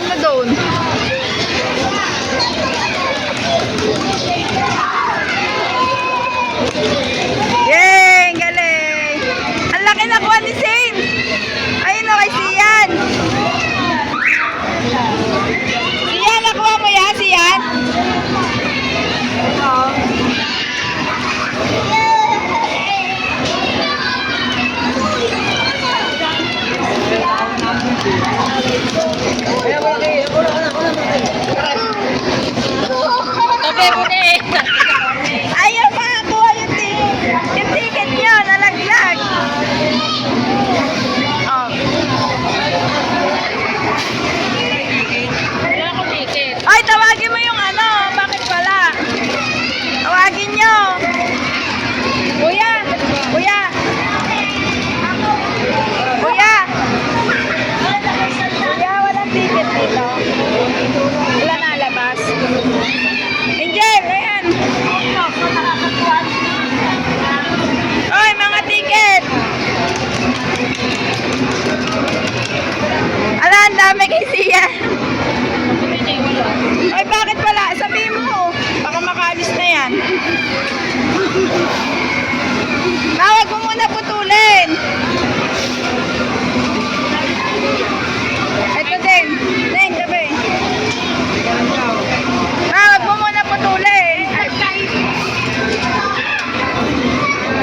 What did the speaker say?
mo doon. Yay! Galing! Ang laki nakuha ni Zane! Ayun o kay Sian! Sian, nakuha mo yan, Sian? Oo. Okay, puti. Ayaw makakuha yung ticket niyo, nalaglag. Oh. Wala akong ticket. Ay, tawagin mo yung ano, bakit pala? Tawagin nyo. Kuya, kuya. Kuya. Kuya, walang ticket dito. Wala nalabas. Angel, ayan. Oy, mga ticket. Ala, ang dami kay Sian. Ay, bakit wala? Sabihin mo. Baka makaalis na yan. Tawag mo muna putulin.